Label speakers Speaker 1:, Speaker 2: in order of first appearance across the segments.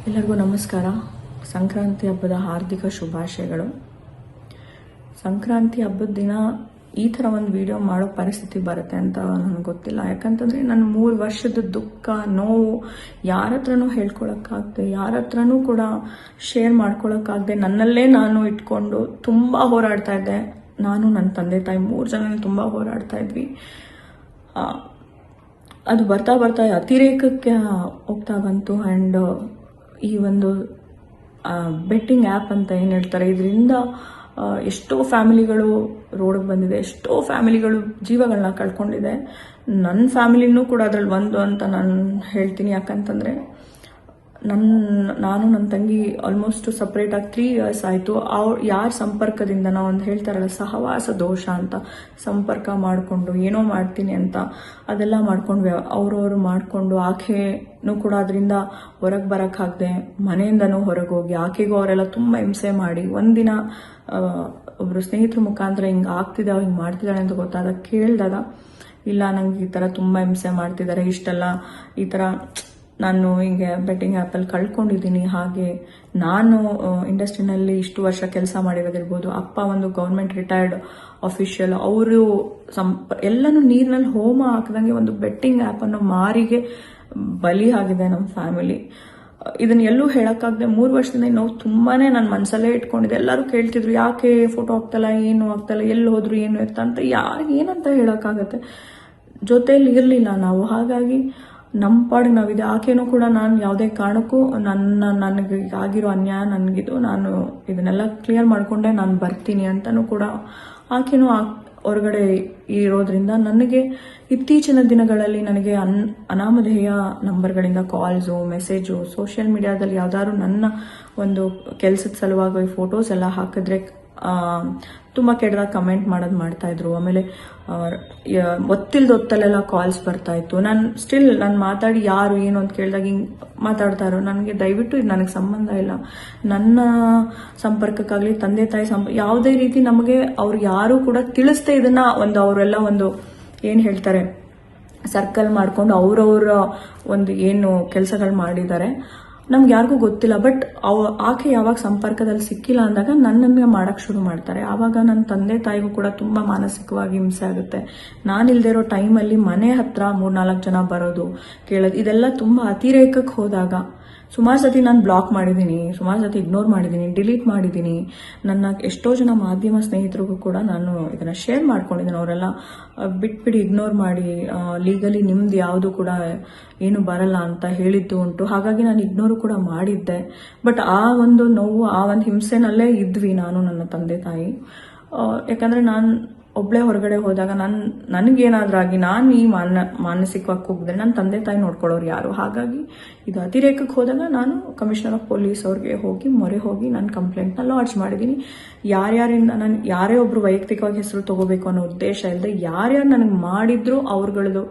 Speaker 1: ಎಲ್ಲರಿಗೂ ನಮಸ್ಕಾರ. ಸಂಕ್ರಾಂತಿ ಹಬ್ಬದ ಹಾರ್ದಿಕ ಶುಭಾಶಯಗಳು. ಸಂಕ್ರಾಂತಿ ಹಬ್ಬದ ದಿನ ಈ ಥರ ಒಂದು ವಿಡಿಯೋ ಮಾಡೋ ಪರಿಸ್ಥಿತಿ ಬರುತ್ತೆ ಅಂತ ನನಗೆ ಗೊತ್ತಿಲ್ಲ. ಯಾಕಂತಂದರೆ ನನ್ನ 3 ವರ್ಷದ ದುಃಖ ನೋವು ಯಾರ ಹತ್ರನೂ ಹೇಳ್ಕೊಳಕ್ಕಾಗದೆ, ಯಾರ ಹತ್ರನೂ ಕೂಡ ಶೇರ್ ಮಾಡ್ಕೊಳಕ್ಕಾಗದೆ ನನ್ನಲ್ಲೇ ನಾನು ಇಟ್ಕೊಂಡು ತುಂಬ ಹೋರಾಡ್ತಾ ಇದ್ದೆ. ನಾನು, ನನ್ನ ತಂದೆ ತಾಯಿ 3 ಜನ ತುಂಬ ಹೋರಾಡ್ತಾ ಇದ್ವಿ. ಅದು ಬರ್ತಾ ಬರ್ತಾ ಅತಿರೇಕಕ್ಕೆ ಹೋಗ್ತಾ ಬಂತು. ಆ್ಯಂಡ್ ಈ ಒಂದು ಬೆಟ್ಟಿಂಗ್ ಆ್ಯಪ್ ಅಂತ ಏನು ಹೇಳ್ತಾರೆ, ಇದರಿಂದ ಎಷ್ಟೋ ಫ್ಯಾಮಿಲಿಗಳು ರೋಡಿಗೆ ಬಂದಿದೆ, ಎಷ್ಟೋ ಫ್ಯಾಮಿಲಿಗಳು ಜೀವಗಳನ್ನ ಕಳ್ಕೊಂಡಿದೆ. ನನ್ನ ಫ್ಯಾಮಿಲಿನೂ ಕೂಡ ಅದರಲ್ಲಿ ಒಂದು ಅಂತ ನಾನು ಹೇಳ್ತೀನಿ. ಯಾಕಂತಂದರೆ ನಾನು ನನ್ನ ತಂಗಿ ಆಲ್ಮೋಸ್ಟ್ ಸಪ್ರೇಟಾಗಿ 3 ಇಯರ್ಸ್ ಆಯಿತು. ಯಾರ ಸಂಪರ್ಕದಿಂದ ನಾವು ಒಂದು ಹೇಳ್ತಾರಲ್ಲ ಸಹವಾಸ ದೋಷ ಅಂತ, ಸಂಪರ್ಕ ಮಾಡಿಕೊಂಡು ಏನೋ ಮಾಡ್ತೀನಿ ಅಂತ ಅದೆಲ್ಲ ಮಾಡ್ಕೊಂಡು ಅವ್ರವ್ರು ಮಾಡಿಕೊಂಡು ಆಕೆನೂ ಕೂಡ ಅದರಿಂದ ಹೊರಗೆ ಬರೋಕ್ಕಾಗದೆ ಮನೆಯಿಂದನೂ ಹೊರಗೆ ಹೋಗಿ ಆಕೆಗೂ ಅವರೆಲ್ಲ ತುಂಬ ಹಿಂಸೆ ಮಾಡಿ ಒಂದಿನ ಒಬ್ಬರು ಸ್ನೇಹಿತರ ಮುಖಾಂತರ ಹಿಂಗೆ ಆಗ್ತಿದ್ದಾವೆ, ಹಿಂಗೆ ಮಾಡ್ತಿದ್ದಾಳೆ ಅಂತ ಗೊತ್ತಾದಾಗ ಕೇಳಿದಾಗ, ಇಲ್ಲ ನಂಗೆ ಈ ಥರ ತುಂಬ ಹಿಂಸೆ ಮಾಡ್ತಿದ್ದಾರೆ, ಇಷ್ಟೆಲ್ಲ ಈ ಥರ ನಾನು ಹಿಂಗೆ ಬೆಟ್ಟಿಂಗ್ ಆ್ಯಪಲ್ಲಿ ಕಳ್ಕೊಂಡಿದ್ದೀನಿ. ಹಾಗೆ ನಾನು ಇಂಡಸ್ಟ್ರಿನಲ್ಲಿ ಇಷ್ಟು ವರ್ಷ ಕೆಲಸ ಮಾಡಿರೋದಿರ್ಬೋದು, ಅಪ್ಪ ಒಂದು ಗೌರ್ಮೆಂಟ್ ರಿಟೈರ್ಡ್ ಆಫೀಷಿಯಲ್, ಅವರು ಎಲ್ಲನೂ ನೀರಿನಲ್ಲಿ ಹೋಮ ಹಾಕಿದಂಗೆ ಒಂದು ಬೆಟ್ಟಿಂಗ್ ಆ್ಯಪನ್ನು ಮಾರಿಗೆ ಬಲಿ ಆಗಿದೆ ನಮ್ಮ ಫ್ಯಾಮಿಲಿ. ಇದನ್ನ ಎಲ್ಲೂ ಹೇಳೋಕ್ಕಾಗದೆ 3 ವರ್ಷದಿಂದ ನಾವು ತುಂಬಾನೇ ನನ್ನ ಮನಸ್ಸಲ್ಲೇ ಇಟ್ಕೊಂಡಿದ್ದೆ. ಎಲ್ಲರೂ ಕೇಳ್ತಿದ್ರು, ಯಾಕೆ ಫೋಟೋ ಹಾಕ್ತಲ್ಲ, ಏನು ಆಗ್ತಲ್ಲ, ಎಲ್ಲಿ ಹೋದ್ರು, ಏನು ಎತ್ತ ಅಂತ, ಯಾರಿಗೆ ಏನಂತ ಹೇಳೋಕ್ಕಾಗತ್ತೆ. ಜೊತೆಯಲ್ಲಿ ಇರಲಿಲ್ಲ ನಾವು. ಹಾಗಾಗಿ ನಮ್ಮ ಪಾಡಿಗೆ ನಾವಿದೆ. ಆಕೆನೂ ಕೂಡ ನಾನು ಯಾವುದೇ ಕಾರಣಕ್ಕೂ ನನಗೆ ಆಗಿರೋ ಅನ್ಯಾಯ ನನಗಿದು, ನಾನು ಇದನ್ನೆಲ್ಲ ಕ್ಲಿಯರ್ ಮಾಡಿಕೊಂಡೆ ನಾನು ಬರ್ತೀನಿ ಅಂತಲೂ ಕೂಡ ಆಕೆನೂ ಹೊರಗಡೆ ಇರೋದ್ರಿಂದ ನನಗೆ ಇತ್ತೀಚಿನ ದಿನಗಳಲ್ಲಿ ನನಗೆ ಅನಾಮಧೇಯ ನಂಬರ್ಗಳಿಂದ ಕಾಲ್ಸು, ಮೆಸೇಜು, ಸೋಷಿಯಲ್ ಮೀಡಿಯಾದಲ್ಲಿ ಯಾವ್ದಾದ್ರು ನನ್ನ ಒಂದು ಕೆಲಸದ ಸಲುವಾಗಿ ಫೋಟೋಸ್ ಎಲ್ಲ ಹಾಕಿದ್ರೆ ತುಂಬ ಕೆಟ್ಟದಾಗ ಕಮೆಂಟ್ ಮಾಡೋದು ಮಾಡ್ತಾಯಿದ್ರು. ಆಮೇಲೆ ಹೊತ್ತಲ್ಲೆಲ್ಲ ಕಾಲ್ಸ್ ಬರ್ತಾಯಿತ್ತು. ನಾನು ಮಾತಾಡಿ ಯಾರು ಏನು ಅಂತ ಕೇಳಿದಾಗ ಹಿಂಗೆ ಮಾತಾಡ್ತಾರೋ, ನನಗೆ ದಯವಿಟ್ಟು ಇದು ನನಗೆ ಸಂಬಂಧ ಇಲ್ಲ. ನನ್ನ ಸಂಪರ್ಕಕ್ಕಾಗಲಿ ತಂದೆ ತಾಯಿ ಯಾವುದೇ ರೀತಿ ನಮಗೆ ಅವ್ರು ಯಾರೂ ಕೂಡ ತಿಳಿಸ್ದೆ ಇದನ್ನ ಅವರೆಲ್ಲ ಒಂದು ಏನು ಹೇಳ್ತಾರೆ ಸರ್ಕಲ್ ಮಾಡ್ಕೊಂಡು ಅವ್ರವ್ರ ಒಂದು ಏನು ಕೆಲಸಗಳು ಮಾಡಿದ್ದಾರೆ, ನಮ್ಗೆ ಯಾರಿಗೂ ಗೊತ್ತಿಲ್ಲ. ಬಟ್ ಆಕೆ ಯಾವಾಗ ಸಂಪರ್ಕದಲ್ಲಿ ಸಿಕ್ಕಿಲ್ಲ ಅಂದಾಗ ನನ್ನನ್ನು ಮಾಡಕ್ಕೆ ಶುರು ಮಾಡ್ತಾರೆ. ಆವಾಗ ನನ್ನ ತಂದೆ ತಾಯಿಗೂ ಕೂಡ ತುಂಬ ಮಾನಸಿಕವಾಗಿ ಹಿಂಸೆ ಆಗುತ್ತೆ. ನಾನಿಲ್ದೇ ಇರೋ ಟೈಮಲ್ಲಿ ಮನೆ ಹತ್ರ 3-4 ಜನ ಬರೋದು, ಕೇಳೋದು, ಇದೆಲ್ಲ ತುಂಬ ಅತಿರೇಕಕ್ಕೆ ಹೋದಾಗ ಸುಮಾರು ಸತಿ ನಾನು ಬ್ಲಾಕ್ ಮಾಡಿದ್ದೀನಿ, ಸುಮಾರು ಸತಿ ಇಗ್ನೋರ್ ಮಾಡಿದ್ದೀನಿ, ಡಿಲೀಟ್ ಮಾಡಿದ್ದೀನಿ. ನನ್ನ ಎಷ್ಟೋ ಜನ ಮಾಧ್ಯಮ ಸ್ನೇಹಿತರಿಗೂ ಕೂಡ ನಾನು ಇದನ್ನು ಶೇರ್ ಮಾಡ್ಕೊಂಡಿದ್ದೀನಿ. ಅವರೆಲ್ಲ ಬಿಟ್ಬಿಡಿ, ಇಗ್ನೋರ್ ಮಾಡಿ, ಲೀಗಲಿ ನಿಮ್ದು ಯಾವುದು ಕೂಡ ಏನು ಬರಲ್ಲ ಅಂತ ಹೇಳಿದ್ದು ಉಂಟು. ಹಾಗಾಗಿ ನಾನು ಇಗ್ನೋರು ಕೂಡ ಮಾಡಿದ್ದೆ. ಬಟ್ ಆ ಒಂದು ನೋವು, ಆ ಒಂದು ಹಿಂಸೆನಲ್ಲೇ ಇದ್ವಿ ನಾನು, ನನ್ನ ತಂದೆ ತಾಯಿ. ಯಾಕಂದರೆ ನಾನು ಒಬ್ಬಳೇ ಹೊರಗಡೆ ಹೋದಾಗ ನನಗೇನಾದ್ರೂ ಆಗಿ ನಾನು ಈ ಮಾನಸಿಕವಾಗಿ ಹೋಗಿದ್ರೆ ನನ್ನ ತಂದೆ ತಾಯಿ ನೋಡ್ಕೊಳ್ಳೋರು ಯಾರು. ಹಾಗಾಗಿ ಇದು ಅತಿರೇಕಕ್ಕೆ ಹೋದಾಗ ನಾನು ಕಮಿಷನರ್ ಆಫ್ ಪೊಲೀಸ್ ಅವ್ರಿಗೆ ಮೊರೆ ಹೋಗಿ ನಾನು ಕಂಪ್ಲೇಂಟ್ನ ಲಾಡ್ಜ್ ಮಾಡಿದ್ದೀನಿ. ಯಾರ್ಯಾರಿಂದ ನಾನು ಯಾರೇ ಒಬ್ರು ವೈಯಕ್ತಿಕವಾಗಿ ಹೆಸರು ತಗೋಬೇಕು ಅನ್ನೋ ಉದ್ದೇಶ ಇಲ್ಲದೆ ಯಾರ್ಯಾರು ನನಗೆ ಮಾಡಿದ್ರು ಅವ್ರಗಳದು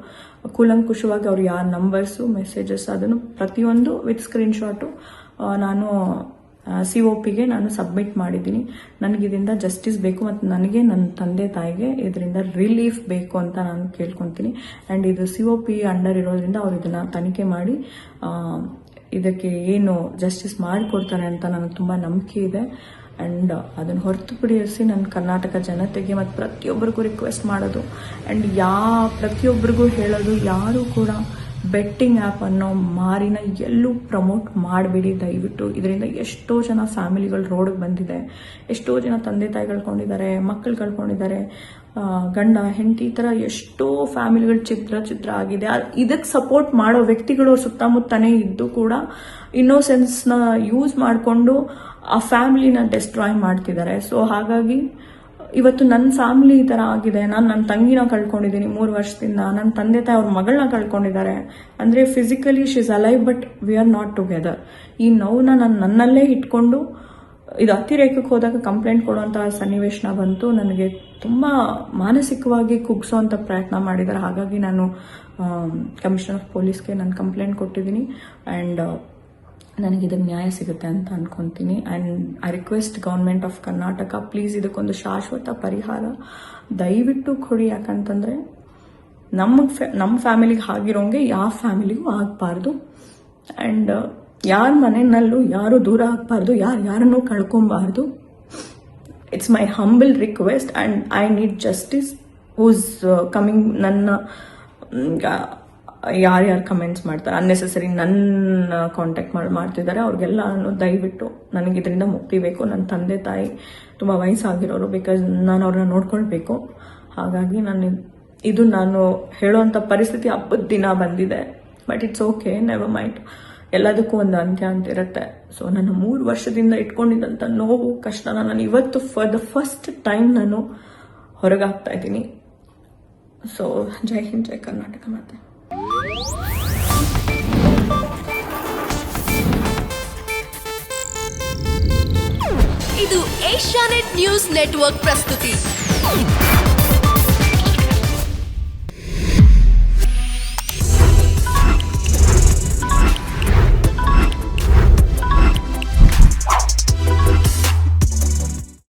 Speaker 1: ಕೂಲಂಕುಷವಾಗಿ ಅವ್ರು ಯಾರ ನಂಬರ್ಸು, ಮೆಸೇಜಸ್ ಅದನ್ನು ಪ್ರತಿಯೊಂದು ವಿತ್ ಸ್ಕ್ರೀನ್ಶಾಟು ನಾನು COPಗೆ ನಾನು ಸಬ್ಮಿಟ್ ಮಾಡಿದ್ದೀನಿ. ನನಗಿದರಿಂದ ಜಸ್ಟಿಸ್ ಬೇಕು ಮತ್ತು ನನಗೆ ನನ್ನ ತಂದೆ ತಾಯಿಗೆ ಇದರಿಂದ ರಿಲೀಫ್ ಬೇಕು ಅಂತ ನಾನು ಕೇಳ್ಕೊತೀನಿ. ಆ್ಯಂಡ್ ಇದು COP ಅಂಡರ್ ಇರೋದ್ರಿಂದ ಅವ್ರು ಇದನ್ನು ತನಿಖೆ ಮಾಡಿ ಇದಕ್ಕೆ ಏನು ಜಸ್ಟಿಸ್ ಮಾಡಿಕೊಡ್ತಾರೆ ಅಂತ ನನಗೆ ತುಂಬ ನಂಬಿಕೆ ಇದೆ. ಆ್ಯಂಡ್ ಅದನ್ನು ಹೊರತುಪಡಿಸಿ ನನ್ನ ಕರ್ನಾಟಕ ಜನತೆಗೆ ಮತ್ತು ಪ್ರತಿಯೊಬ್ಬರಿಗೂ ರಿಕ್ವೆಸ್ಟ್ ಮಾಡೋದು, ಆ್ಯಂಡ್ ಪ್ರತಿಯೊಬ್ಬರಿಗೂ ಹೇಳೋದು, ಯಾರೂ ಕೂಡ ಬೆಟ್ಟಿಂಗ್ ಆ್ಯಪ್ ಅನ್ನೋ ಮಾರಿನ ಎಲ್ಲೂ ಪ್ರಮೋಟ್ ಮಾಡಬೇಡಿ ದಯವಿಟ್ಟು. ಇದರಿಂದ ಎಷ್ಟೋ ಜನ ಫ್ಯಾಮಿಲಿಗಳು ರೋಡಿಗೆ ಬಂದಿದೆ, ಎಷ್ಟೋ ಜನ ತಂದೆ ತಾಯಿ ಕಳ್ಕೊಂಡಿದ್ದಾರೆ, ಮಕ್ಕಳು ಕಳ್ಕೊಂಡಿದ್ದಾರೆ, ಗಂಡ ಹೆಂಡತಿ, ಈ ಥರ ಎಷ್ಟೋ ಫ್ಯಾಮಿಲಿಗಳು ಚಿತ್ರ ಆಗಿದೆ. ಇದಕ್ಕೆ ಸಪೋರ್ಟ್ ಮಾಡೋ ವ್ಯಕ್ತಿಗಳು ಸುತ್ತಮುತ್ತನೇ ಇದ್ದು ಕೂಡ ಇನ್ನೋಸೆನ್ಸ್ನ ಯೂಸ್ ಮಾಡಿಕೊಂಡು ಆ ಫ್ಯಾಮಿಲಿನ ಡೆಸ್ಟ್ರಾಯ್ ಮಾಡ್ತಿದ್ದಾರೆ. ಸೊ ಹಾಗಾಗಿ ಇವತ್ತು ನನ್ನ ಫ್ಯಾಮಿಲಿ ಈ ಥರ ಆಗಿದೆ. ನಾನು ನನ್ನ ತಂಗಿನ ಕಳ್ಕೊಂಡಿದ್ದೀನಿ 3 ವರ್ಷದಿಂದ, ನನ್ನ ತಂದೆ ತಾಯಿ ಅವ್ರ ಮಗಳನ್ನ ಕಳ್ಕೊಂಡಿದ್ದಾರೆ. ಅಂದರೆ physically she is alive but we are not together. ಈ ನೋವನ್ನ ನಾನು ನನ್ನಲ್ಲೇ ಇಟ್ಕೊಂಡು ಇದು ಅತಿರೇಕಕ್ಕೆ ಹೋದಾಗ ಕಂಪ್ಲೇಂಟ್ ಕೊಡುವಂತಹ ಸನ್ನಿವೇಶನ ಬಂತು. ನನಗೆ ತುಂಬ ಮಾನಸಿಕವಾಗಿ ಕುಗ್ಸೋವಂಥ ಪ್ರಯತ್ನ ಮಾಡಿದ್ದಾರೆ. ಹಾಗಾಗಿ ನಾನು ಕಮಿಷನರ್ ಆಫ್ ಪೊಲೀಸ್ಗೆ ನಾನು ಕಂಪ್ಲೇಂಟ್ ಕೊಟ್ಟಿದ್ದೀನಿ. ಆ್ಯಂಡ್ ನನಗಿದಕ್ಕೆ ನ್ಯಾಯ ಸಿಗುತ್ತೆ ಅಂತ ಅನ್ಕೊತೀನಿ. And I request government of Karnataka, please ಇದಕ್ಕೊಂದು ಶಾಶ್ವತ ಪರಿಹಾರ ದಯವಿಟ್ಟು ಕೊಡಿ. ಯಾಕಂತಂದರೆ ನಮ್ಮ ಫ್ಯಾಮಿಲಿಗೆ ಆಗಿರೋಂಗೆ ಯಾವ ಫ್ಯಾಮಿಲಿಗೂ ಆಗಬಾರ್ದು. ಆ್ಯಂಡ್ ಯಾರ ಮನೆಯಲ್ಲೂ ಯಾರು ದೂರ ಆಗಬಾರ್ದು, ಯಾರನ್ನೂ ಕಳ್ಕೊಬಾರ್ದು. It's my humble request and I need justice. Who's coming ನನ್ನ ಯಾರ್ಯಾರು ಕಮೆಂಟ್ಸ್ ಮಾಡ್ತಾರೆ ಅನ್ನೆಸೆಸರಿ ನನ್ನ ಕಾಂಟ್ಯಾಕ್ಟ್ ಮಾಡ್ತಿದ್ದಾರೆ ಅವ್ರಿಗೆಲ್ಲ ದಯವಿಟ್ಟು ನನಗೆ ಇದರಿಂದ ಮುಕ್ತಿ ಬೇಕು. ನನ್ನ ತಂದೆ ತಾಯಿ ತುಂಬ ವಯಸ್ಸಾಗಿರೋರು, ಬಿಕಾಸ್ ನಾನು ಅವ್ರನ್ನ ನೋಡ್ಕೊಳ್ಬೇಕು. ಹಾಗಾಗಿ ನಾನು ಹೇಳೋವಂಥ ಪರಿಸ್ಥಿತಿ ಹಬ್ಬದ ದಿನ ಬಂದಿದೆ. But it's okay, never mind, ಎಲ್ಲದಕ್ಕೂ ಒಂದು ಅಂತ್ಯ ಅಂತ ಇರುತ್ತೆ. ಸೊ ನನ್ನ 3 ವರ್ಷದಿಂದ ಇಟ್ಕೊಂಡಿದ್ದಂಥ ನೋವು ಕಷ್ಟನ ನಾನು ಇವತ್ತು ಫಾರ್ ದ ಫಸ್ಟ್ ಟೈಮ್ ನಾನು ಹೊರಗಾಗ್ತಾ ಇದ್ದೀನಿ. ಸೊ ಜೈ ಹಿಂದ್, ಜೈ ಕರ್ನಾಟಕ. ಮತ್ತೆ
Speaker 2: ಇದು ಏಷ್ಯಾನೆಟ್ ನ್ಯೂಸ್ ನೆಟ್ವರ್ಕ್ ಪ್ರಸ್ತುತಿ.